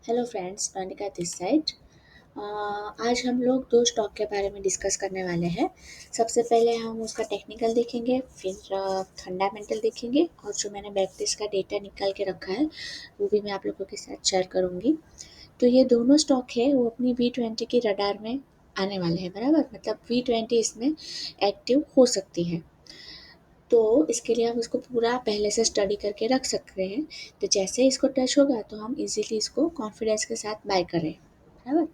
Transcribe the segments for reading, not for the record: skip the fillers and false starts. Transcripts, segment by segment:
Hello friends, Anika this side. आज हम लोग दो स्टॉक के बारे में डिस्कस करने वाले हैं। सबसे पहले हम उसका टेक्निकल देखेंगे, फिर फंडामेंटल देखेंगे और जो मैंने बैकटेस्ट का डेटा निकाल के रखा है वो भी मैं आप लोगों के साथ शेयर करूँगी। तो ये दोनों स्टॉक है वो अपनी V20 की रडार में आने वाले हैं, बराबर। मतलब V20 इसमें एक्टिव हो सकती है, तो इसके लिए हम इसको पूरा पहले से स्टडी करके रख सकते हैं। तो जैसे ही इसको टच होगा तो हम इजीली इसको कॉन्फिडेंस के साथ बाय करें, बराबर।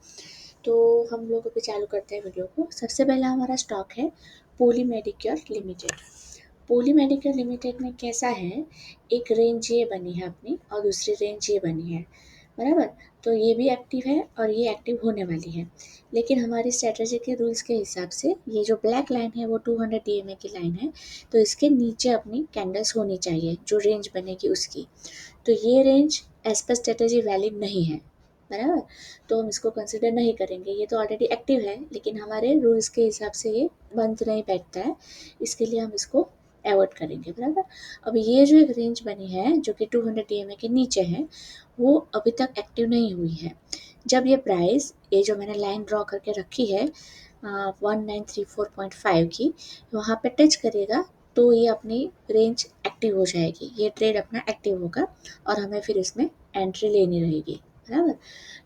तो हम लोग अभी चालू करते हैं वीडियो को। सबसे पहला हमारा स्टॉक है पोली मेडिक्योर लिमिटेड। पोली मेडिक्योर लिमिटेड में कैसा है, एक रेंज ये बनी है अपनी और दूसरी रेंज ये बनी है, बराबर। तो ये भी एक्टिव है और ये एक्टिव होने वाली है, लेकिन हमारी स्ट्रेटजी के रूल्स के हिसाब से ये जो ब्लैक लाइन है वो 200 DMA की लाइन है, तो इसके नीचे अपनी कैंडल्स होनी चाहिए जो रेंज बनेगी उसकी। तो ये रेंज एज पर स्ट्रेटजी वैलिड नहीं है, बराबर। तो हम इसको कंसिडर नहीं करेंगे, ये तो ऑलरेडी एक्टिव है लेकिन हमारे रूल्स के हिसाब से ये बंद नहीं बैठता है, इसके लिए हम इसको अवॉइड करेंगे, बराबर। अब ये जो एक रेंज बनी है जो कि 200 DMA के नीचे है वो अभी तक एक्टिव नहीं हुई है। जब ये प्राइस, ये जो मैंने लाइन ड्रॉ करके रखी है 1934.5 की, वहाँ पे टच करेगा तो ये अपनी रेंज एक्टिव हो जाएगी, ये ट्रेड अपना एक्टिव होगा और हमें फिर इसमें एंट्री लेनी रहेगी, बराबर।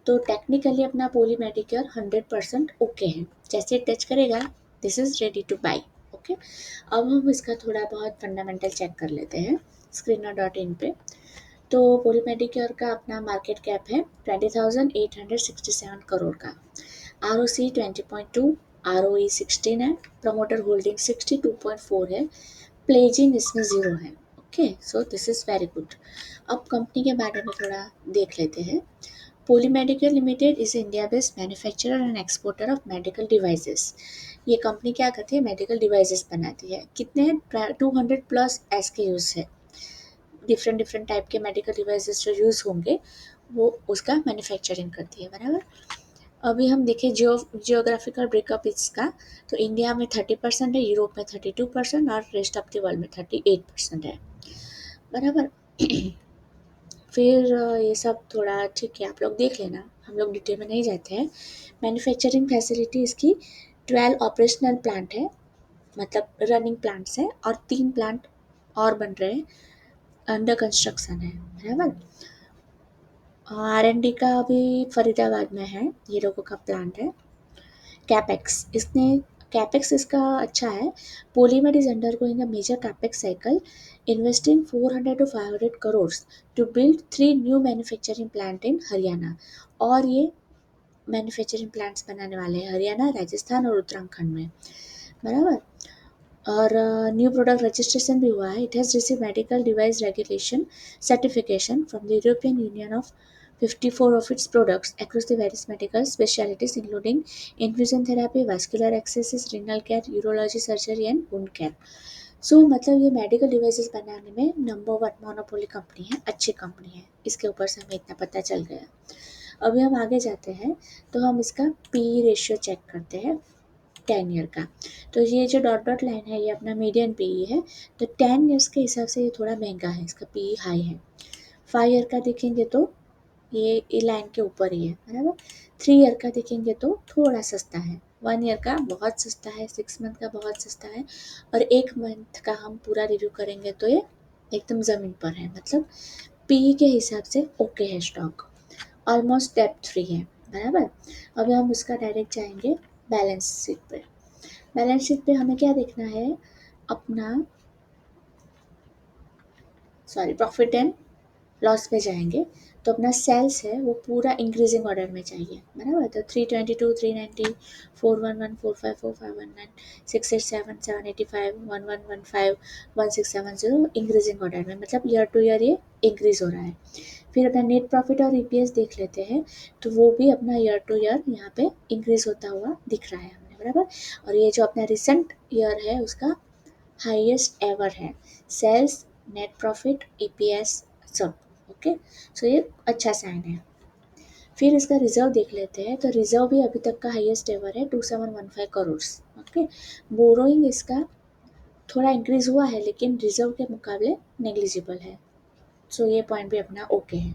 तो टेक्निकली अपना पोली मेडिक्योर 100% ओके है। जैसे टच करेगा this is ready two by, okay. अब हम इसका थोड़ा बहुत फंडामेंटल चेक कर लेते हैं screener.in पे। तो पोली मेडिक्योर का अपना मार्केट कैप है 20,867 करोड़ का, ROC 20.2, ROE 16 है, प्रमोटर होल्डिंग 62.4 है, प्लेजिंग इसमें 0 है। Okay, so this is very good. अब कंपनी के बारे में थोड़ा देख लेते हैं। Poly Medicure limited is India based manufacturer and exporter of medical devices. ये कंपनी क्या करती है, मेडिकल डिवाइसेस बनाती है। कितने 200 प्लस SKUs है, डिफरेंट डिफरेंट टाइप के मेडिकल डिवाइसेस जो यूज़ होंगे वो उसका मैन्युफैक्चरिंग करती है, बराबर। अभी हम देखें जियोग्राफिकल ब्रेकअप इसका, तो इंडिया में 30% है, यूरोप में 32% और रेस्ट ऑफ द वर्ल्ड में 38% है, बराबर। फिर ये सब थोड़ा ठीक है, आप लोग देख लेना, हम लोग डिटेल में नहीं जाते हैं। मैन्युफैक्चरिंग फैसिलिटी इसकी 12 ऑपरेशनल प्लांट है, मतलब रनिंग प्लांट्स हैं, और 3 प्लांट और बन रहे हैं, अंडर कंस्ट्रक्शन है, बराबर। R&D का अभी फरीदाबाद में है, ये लोगों का प्लांट है। कैपेक्स इसने कैपेक्स इसका अच्छा है। Polymer is undergoing a major capex cycle, investing 400 to 500 crore to build 3 new manufacturing plant in Haryana. और ये मैन्युफैक्चरिंग प्लांट्स बनाने वाले हैं हरियाणा, राजस्थान और उत्तराखंड में, बराबर। और न्यू प्रोडक्ट रजिस्ट्रेशन भी हुआ है। It has receive medical device regulation certification from the European union of 54 of its products across the various medical specialties including infusion therapy, vascular accesses, renal care, urology surgery and wound care. सो मतलब ये medical devices बनाने में number 1 monopoly company है, अच्छी company है, इसके ऊपर से हमें इतना पता चल गया। अभी हम आगे जाते हैं तो हम इसका PE रेशियो चेक करते हैं 10 ईयर का। तो ये जो डॉट डॉट लाइन है ये अपना मीडियन PE है, तो 10 ईयर्स के हिसाब से ये थोड़ा महंगा है, इसका PE हाई है। 5 ईयर का देखेंगे तो ये लाइन के ऊपर ही है, बराबर। 3 ईयर का देखेंगे तो थोड़ा सस्ता है, 1 ईयर का बहुत सस्ता है, 6 मंथ का बहुत सस्ता है, और 1 मंथ का हम पूरा रिव्यू करेंगे तो ये एकदम ज़मीन पर है। मतलब PE के हिसाब से ओके है स्टॉक, ऑलमोस्ट डेप्थ फ्री है, बराबर। अभी हम उसका डायरेक्ट जाएंगे बैलेंस शीट पे। बैलेंस शीट पे हमें क्या देखना है, अपना प्रॉफिट एंड लॉस में जाएंगे तो अपना सेल्स है वो पूरा इंक्रीजिंग ऑर्डर में चाहिए, बराबर। तो 322, 390, 411, 45, 4519, 687, 785, 1115, 1670 इंक्रीजिंग ऑर्डर में, मतलब ईयर टू ईयर ये इंक्रीज हो रहा है। फिर अपना नेट प्रॉफिट और EPS देख लेते हैं, तो वो भी अपना ईयर टू ईयर यहाँ पे इंक्रीज होता हुआ दिख रहा है हमें, बराबर। और ये जो अपना रिसेंट ईयर है उसका हाईएस्ट एवर है, सेल्स, नेट प्रॉफिट, EPS सब, ओके। सो ये अच्छा साइन है। फिर इसका रिजर्व देख लेते हैं, तो रिजर्व भी अभी तक का हाईएस्ट एवर है 2715 करोड़, ओके। बोरोइंग इसका थोड़ा इंक्रीज हुआ है लेकिन रिजर्व के मुकाबले नेग्लिजिबल है, सो ये पॉइंट भी अपना ओके है।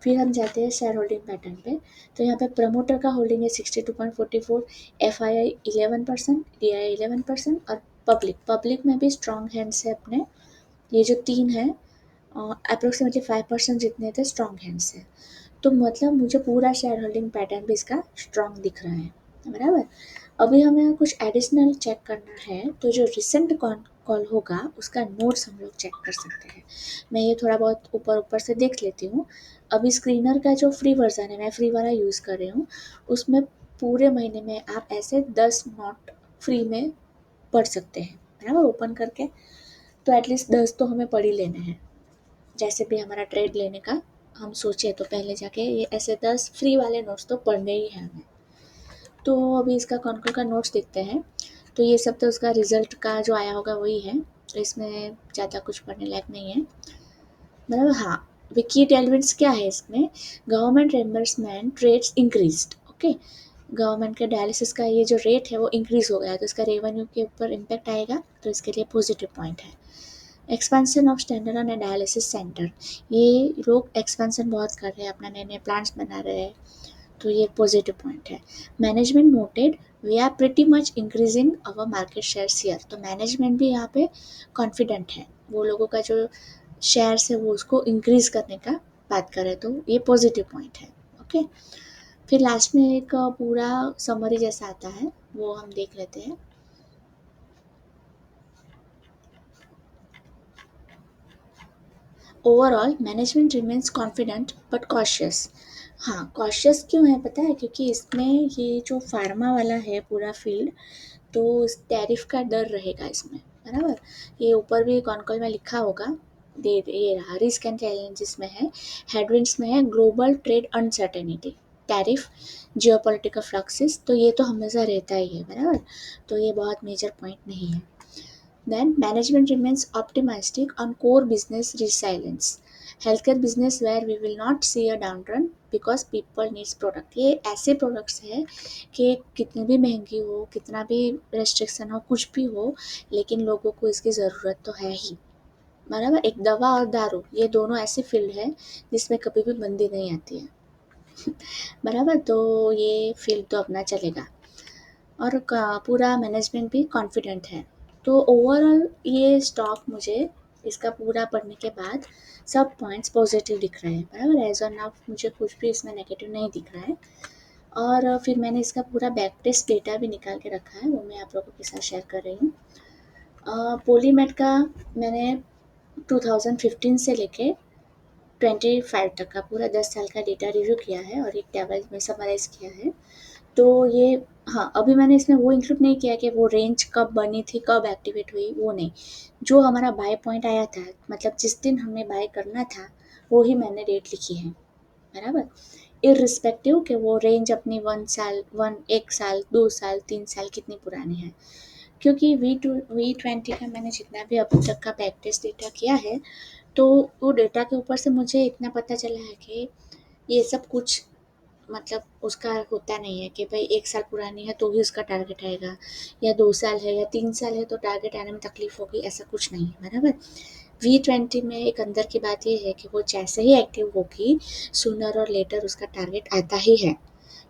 फिर हम जाते हैं शेयर होल्डिंग पैटर्न पे। तो यहाँ पे प्रमोटर का होल्डिंग है 62.44, FII 11%, DI 11% और पब्लिक में भी स्ट्रॉन्ग हैंड्स है अपने। ये जो तीन है अप्रोक्सीमेटली 5% जितने थे स्ट्रॉन्ग हैंड्स है। तो मतलब मुझे पूरा शेयर होल्डिंग पैटर्न भी इसका स्ट्रॉन्ग दिख रहा है, बराबर। अभी हमें कुछ एडिशनल चेक करना है, तो जो रिसेंट कॉल होगा उसका नोट्स हम लोग चेक कर सकते हैं। मैं ये थोड़ा बहुत ऊपर ऊपर से देख लेती हूँ। अभी स्क्रीनर का जो फ्री वर्जन है, मैं फ्री वाला यूज़ कर रही हूँ, उसमें पूरे महीने में आप ऐसे 10 नोट फ्री में पढ़ सकते हैं, बराबर, ओपन करके। तो एटलीस्ट 10 तो हमें पढ़ ही लेने हैं। जैसे भी हमारा ट्रेड लेने का हम सोचे तो पहले जाके ये ऐसे 10 फ्री वाले नोट्स तो पढ़ने ही हैं हमें। तो अभी इसका कॉन्कॉल का नोट्स देखते हैं। तो ये सब तो उसका रिजल्ट का जो आया होगा वही है, तो इसमें ज़्यादा कुछ पढ़ने लायक नहीं है, मतलब। हाँ, विकी टेलमेंट्स क्या है इसमें, government reimbursement rates increased, okay. Government के डायलिसिस का ये जो रेट है वो इंक्रीज हो गया, तो इसका रेवेन्यू के ऊपर इम्पैक्ट आएगा, तो इसके लिए पॉजिटिव पॉइंट है। Expansion of standard and dialysis centre, ये लोग एक्सपेंशन बहुत कर रहे हैं, अपना नए नए प्लांट्स बना रहे हैं, तो ये पॉजिटिव पॉइंट है। Management noted we are pretty much increasing our market share share, तो मैनेजमेंट भी यहाँ पे कॉन्फिडेंट है, वो लोगों का जो शेयर्स है वो उसको इंक्रीज करने का बात करें, तो ये पॉजिटिव पॉइंट है, ओके। फिर लास्ट में एक पूरा समरी जैसा आता है, वो हम देख लेते हैं। Overall management remains confident but cautious. हाँ, कॉशियस क्यों है पता है, क्योंकि इसमें ये जो फार्मा वाला है पूरा फील्ड, तो इस टैरिफ का डर रहेगा इसमें, बराबर। ये ऊपर भी कॉन्कॉल में लिखा होगा, दे ये रहा, रिस्क एंड चैलेंजेस में है, हेडविंड्स में है, global trade uncertainty, tariff, geopolitical fluxes, तो ये तो हमेशा रहता ही है, बराबर। तो ये बहुत मेजर पॉइंट नहीं है। Then management remains optimistic on core business resilience. Healthcare business where we will not see a downturn because people needs product. ये ऐसे प्रोडक्ट्स है कि कितनी भी महंगी हो, कितना भी रेस्ट्रिक्शन हो, कुछ भी हो, लेकिन लोगों को इसकी ज़रूरत तो है ही, बराबर। एक दवा और दारू, ये दोनों ऐसी फील्ड है जिसमें कभी भी मंदी नहीं आती है, बराबर। तो ये फील्ड तो अपना चलेगा, और पूरा मैनेजमेंट भी कॉन्फिडेंट है। तो ओवरऑल ये स्टॉक मुझे इसका पूरा पढ़ने के बाद सब पॉइंट्स पॉजिटिव दिख रहे हैं, बराबर। एज ऑन नाउ मुझे कुछ भी इसमें नेगेटिव नहीं दिख रहा है। और फिर मैंने इसका पूरा बैक टेस्ट डेटा भी निकाल के रखा है, वो मैं आप लोगों के साथ शेयर कर रही हूँ। पोलीमेट का मैंने 2015 से लेके 25 तक का पूरा 10 साल का डेटा रिव्यू किया है और एक टेबल में समराइज़ किया है। तो ये, हाँ, अभी मैंने इसमें वो इंक्लूड नहीं किया कि वो रेंज कब बनी थी, कब एक्टिवेट हुई, वो नहीं। जो हमारा बाय पॉइंट आया था, मतलब जिस दिन हमें बाय करना था, वो ही मैंने रेट लिखी है, बराबर। इर्रिस्पेक्टिव कि वो रेंज अपनी 1 साल, 1 साल, 2 साल, 3 साल कितनी पुरानी है। क्योंकि V20 का मैंने जितना भी अब तक का बैक टेस्ट डेटा किया है, तो वो डेटा के ऊपर से मुझे इतना पता चला है कि ये सब कुछ, मतलब उसका होता नहीं है कि भाई 1 साल पुरानी है तो ही उसका टारगेट आएगा, या 2 साल है या 3 साल है तो टारगेट आने में तकलीफ होगी, ऐसा कुछ नहीं है, बराबर। V20 में एक अंदर की बात ये है कि वो जैसे ही एक्टिव होगी, सूनर और लेटर उसका टारगेट आता ही है,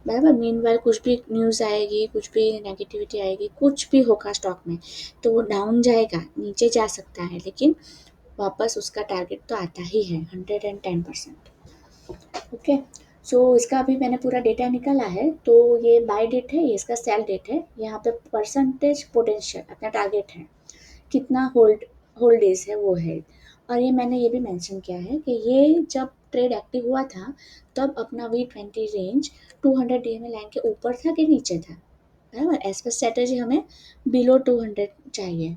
बराबर। मीनवाइल कुछ भी न्यूज़ आएगी, कुछ भी नेगेटिविटी आएगी, कुछ भी होगा स्टॉक में, तो वो डाउन जाएगा, नीचे जा सकता है, लेकिन वापस उसका टारगेट तो आता ही है, 110%, ओके। सो इसका अभी मैंने पूरा डेटा निकाला है, तो ये बाय डेट है, ये इसका सेल डेट है, यहाँ पे परसेंटेज पोटेंशियल अपना टारगेट है, कितना होल्ड डेज है वो है। और ये मैंने ये भी मेंशन किया है कि ये जब ट्रेड एक्टिव हुआ था, तब अपना V20 रेंज 200 DMA लाइन के ऊपर था कि नीचे था, बराबर। एज पर स्ट्रेटजी हमें बिलो 200 चाहिए,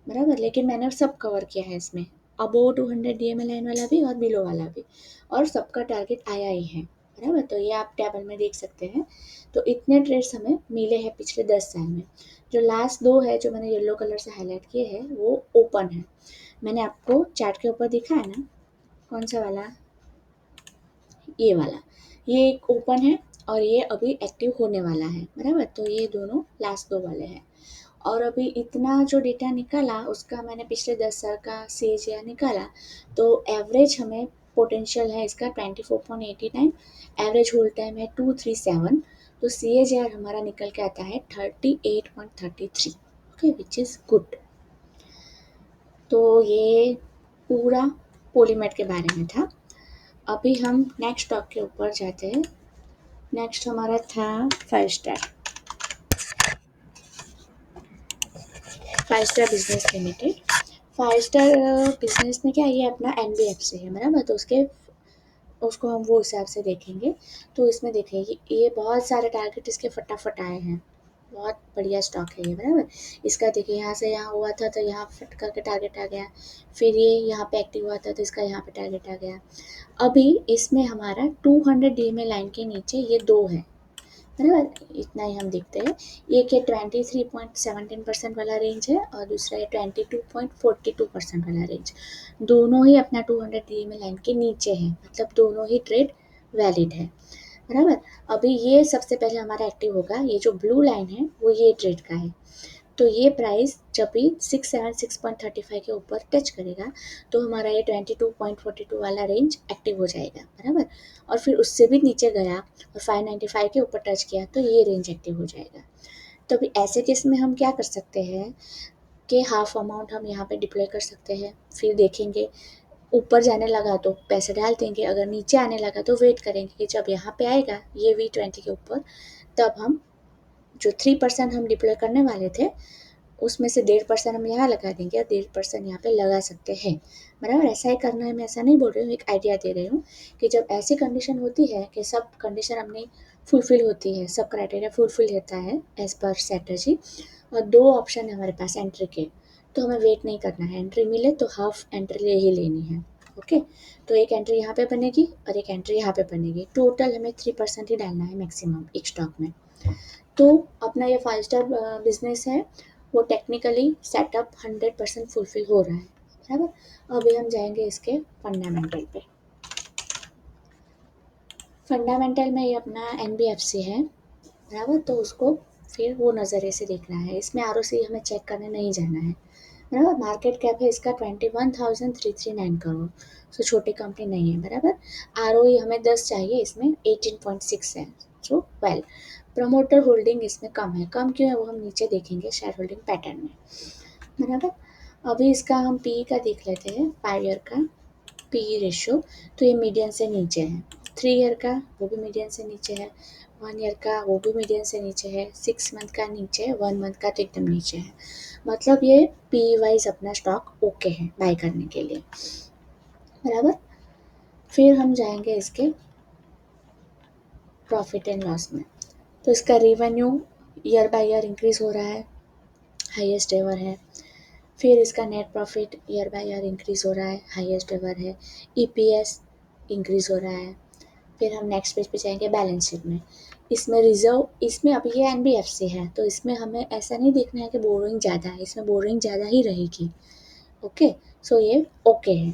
बराबर, लेकिन मैंने सब कवर किया है इसमें, अबोव 200 DMA लाइन वाला भी और बिलो वाला भी, और सबका टारगेट आया ही है, बराबर। तो ये आप टेबल में देख सकते हैं। तो इतने ट्रेड्स हमें मिले हैं पिछले 10 साल में। जो लास्ट 2 है, जो मैंने येलो कलर से हाईलाइट किए हैं, वो ओपन है। मैंने आपको चार्ट के ऊपर दिखा है ना, कौन सा वाला, ये वाला, ये एक ओपन है और ये अभी एक्टिव होने वाला है, बराबर। तो ये दोनों लास्ट 2 वाले हैं। और अभी इतना जो डेटा निकाला उसका मैंने पिछले 10 साल का CAGR निकाला, तो एवरेज हमें पोटेंशियल है इसका 24.89, एवरेज होल्ड टाइम है 237, तो CAGR हमारा निकल के आता है 38.33। Okay, which is good. तो ये पूरा पॉलीमेट के बारे में था। अभी हम नेक्स्ट स्टॉक के ऊपर जाते हैं। नेक्स्ट हमारा था 5 star, 5 star business limited. 5 star business में क्या, ये अपना NBFC है बराबर, तो उसको हम वो हिसाब से देखेंगे। तो इसमें देखिए ये बहुत सारे टारगेट इसके फटाफट आए हैं, बहुत बढ़िया स्टॉक है ये बराबर। इसका देखिए यहाँ से यहाँ हुआ था तो यहाँ फट करके टारगेट आ गया, फिर ये यहाँ पे एक्टिव हुआ था तो इसका यहाँ पे टारगेट आ गया। अभी इसमें हमारा 200 DMA लाइन के नीचे ये दो है बराबर, इतना ही हम देखते हैं। एक ये 23.17% वाला रेंज है और दूसरा ये 22.42% वाला रेंज। दोनों ही अपना 200 DMA लाइन के नीचे है, मतलब दोनों ही ट्रेड वैलिड है बराबर। अभी ये सबसे पहले हमारा एक्टिव होगा, ये जो ब्लू लाइन है वो ये ट्रेड का है। तो ये प्राइस जब भी 676.35 के ऊपर टच करेगा तो हमारा ये 22.42 वाला रेंज एक्टिव हो जाएगा बराबर। और फिर उससे भी नीचे गया और 595 के ऊपर टच किया तो ये रेंज एक्टिव हो जाएगा। तो अभी ऐसे केस में हम क्या कर सकते हैं कि हाफ अमाउंट हम यहाँ पे डिप्लॉय कर सकते हैं, फिर देखेंगे ऊपर जाने लगा तो पैसे डाल देंगे, अगर नीचे आने लगा तो वेट करेंगे कि जब यहाँ पे आएगा ये V20 के ऊपर, तब हम जो 3% हम डिप्लॉय करने वाले थे उसमें से 1.5% हम यहाँ लगा देंगे और 1.5% यहाँ पे लगा सकते हैं बराबर। ऐसा ही करना है, मैं ऐसा नहीं बोल रही हूँ, एक आइडिया दे रही हूँ कि जब ऐसी कंडीशन होती है कि सब कंडीशन अपनी फुलफिल होती है, सब क्राइटेरिया फुलफिल होता है एज पर स्ट्रेटजी, और दो ऑप्शन है हमारे पास एंट्री के, तो हमें वेट नहीं करना है, एंट्री मिले तो हाफ एंट्री ले ही लेनी है। ओके, तो एक एंट्री यहाँ पे बनेगी और एक एंट्री यहाँ पे बनेगी, टोटल हमें 3% ही डालना है मैक्सिमम एक स्टॉक में। तो अपना ये 5 स्टार बिजनेस है वो टेक्निकली सेटअप 100% फुलफिल हो रहा है बराबर। अभी हम जाएंगे इसके फंडामेंटल पे। फंडामेंटल में ये अपना NBFC है बराबर, तो उसको फिर वो नज़रिए से देखना है, इसमें ROC हमें चेक करने नहीं जाना है बराबर। मार्केट कैप है इसका 21,339 करोड़, सो छोटी कंपनी नहीं है बराबर। ROE हमें 10 चाहिए, इसमें 18.6 है, सो वेल। प्रमोटर होल्डिंग इसमें कम है, कम क्यों है वो हम नीचे देखेंगे शेयर होल्डिंग पैटर्न में बराबर। अभी इसका हम PE का देख लेते हैं, 5 ईयर का PE रेशियो, तो ये मीडियन से नीचे है। 3 ईयर का वो भी मीडियन से नीचे है, 1 ईयर का वो भी मीडियन से नीचे है, 6 मंथ का नीचे है, 1 मंथ का तो एकदम नीचे है। मतलब ये PE वाइज अपना स्टॉक ओके है बाय करने के लिए बराबर। फिर हम जाएंगे इसके प्रॉफिट एंड लॉस में। तो इसका revenue year by year increase हो रहा है, हाईएस्ट एवर है। फिर इसका net profit year by year increase हो रहा है, हाईएस्ट एवर है। EPS इंक्रीज हो रहा है। फिर हम नेक्स्ट पेज पे जाएंगे बैलेंस शीट में। इसमें रिजर्व, इसमें अब ये NBFC है तो इसमें हमें ऐसा नहीं देखना है कि बोरोइंग ज़्यादा है, इसमें बोरोइंग ज़्यादा ही रहेगी। ओके, सो ये ओके है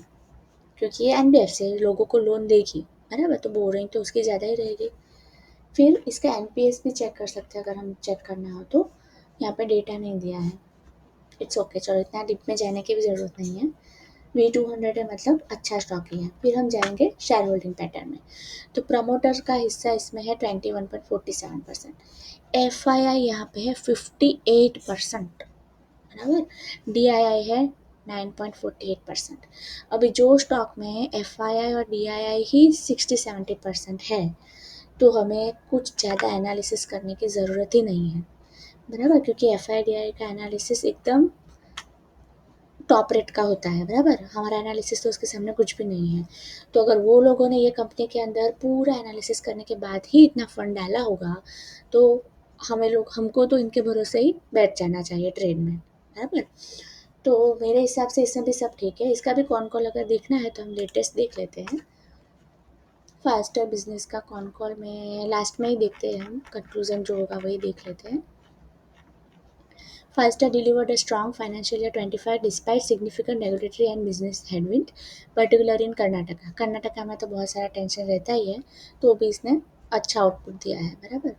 क्योंकि ये NBFC है, लोगों को लोन देगी बराबर, तो बोरोइंग तो उसकी ज़्यादा ही रहेगी। फिर इसका NPS भी चेक कर सकते हैं अगर हम चेक करना हो तो, यहाँ पे डेटा नहीं दिया है, इट्स ओके, चलो इतना डीप में जाने की भी ज़रूरत नहीं है। V200 है मतलब अच्छा स्टॉक ही है। फिर हम जाएंगे शेयर होल्डिंग पैटर्न में। तो प्रमोटर का हिस्सा इसमें है 21.47%, FII यहाँ पे है 58% बराबर, DII है 9.48%। अभी जो स्टॉक में FII और DII ही 60-70% है तो हमें कुछ ज़्यादा एनालिसिस करने की ज़रूरत ही नहीं है बराबर, क्योंकि FII DII का एनालिसिस एकदम टॉप रेट का होता है बराबर, हमारा एनालिसिस तो उसके सामने कुछ भी नहीं है। तो अगर वो लोगों ने ये कंपनी के अंदर पूरा एनालिसिस करने के बाद ही इतना फंड डाला होगा तो हमको तो इनके भरोसे ही बैठ जाना चाहिए ट्रेड में बराबर। तो मेरे हिसाब से इसमें भी सब ठीक है। इसका भी कौन कॉल अगर देखना है तो हम लेटेस्ट देख लेते हैं। फास्टर बिजनेस का कौन कॉल में लास्ट में ही देखते हैं, हम कंक्लूजन जो होगा वही देख लेते हैं। Five-Star delivered a strong financial year 25 despite significant regulatory and business headwind, particularly in Karnataka. Karnataka में तो बहुत सारा टेंशन रहता ही है, तो भी इसने अच्छा आउटपुट दिया है बराबर।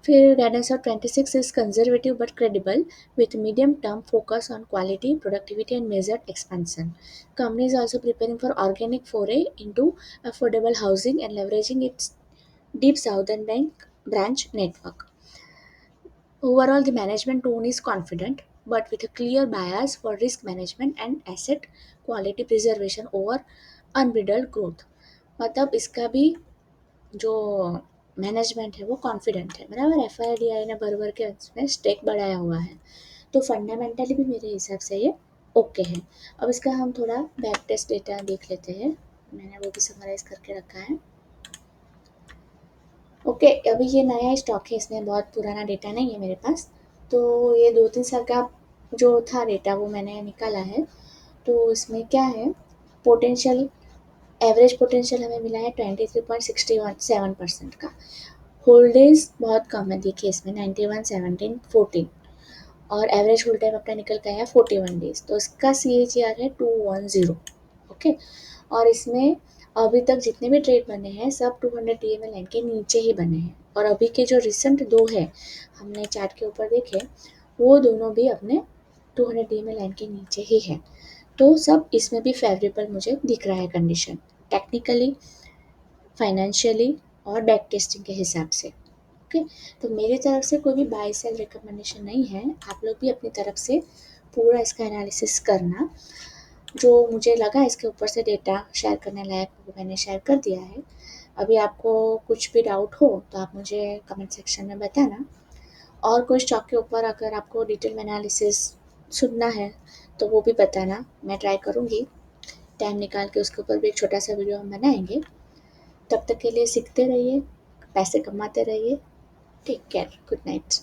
फिर guidance of 26 is conservative but credible with medium term focus on quality, productivity, and measured expansion. Company is also preparing for organic foray into affordable housing and leveraging its deep southern bank branch network. Overall, the management tone is confident but with a clear bias for risk management and asset quality preservation over unbridled growth. मतलब इसका भी जो management है वो confident है, बराबर। F I D I ने भर भर के उसमें स्टेक बढ़ाया हुआ है, तो फंडामेंटली भी मेरे हिसाब से ये ओके है। अब इसका हम थोड़ा बैक टेस्ट डेटा देख लेते हैं, मैंने वो भी समराइज करके रखा है। ओके, अभी ये नया स्टॉक है, इसमें बहुत पुराना डेटा नहीं है मेरे पास, तो ये 2-3 साल का जो था डेटा वो मैंने निकाला है। तो इसमें क्या है, पोटेंशियल, एवरेज पोटेंशियल हमें मिला है 23.67% का। होल्डेज बहुत कम है, देखिए इसमें 91, 17, 14, और एवरेज होल्ड टाइम अपना निकल गया है 41 डेज, तो इसका सी एच आर है 210। ओके, और इसमें अभी तक जितने भी ट्रेड बने हैं सब 200 DMA लाइन के नीचे ही बने हैं, और अभी के जो रिसेंट दो है हमने चार्ट के ऊपर देखे, वो दोनों भी अपने 200 DMA लाइन के नीचे ही है। तो सब इसमें भी फेवरेबल मुझे दिख रहा है कंडीशन, टेक्निकली, फाइनेंशियली और बैक टेस्टिंग के हिसाब से। ओके, तो मेरी तरफ से कोई भी बाय सेल रिकमेंडेशन नहीं है, आप लोग भी अपनी तरफ से पूरा इसका एनालिसिस करना। जो मुझे लगा इसके ऊपर से डेटा शेयर करने लायक वो मैंने शेयर कर दिया है। अभी आपको कुछ भी डाउट हो तो आप मुझे कमेंट सेक्शन में बताना, और कोई स्टॉक के ऊपर अगर आपको डिटेल एनालिसिस सुनना है तो वो भी बताना, मैं ट्राई करूँगी टाइम निकाल के उसके ऊपर भी एक छोटा सा वीडियो हम बनाएंगे। तब तक के लिए सीखते रहिए, पैसे कमाते रहिए। Take care, good night.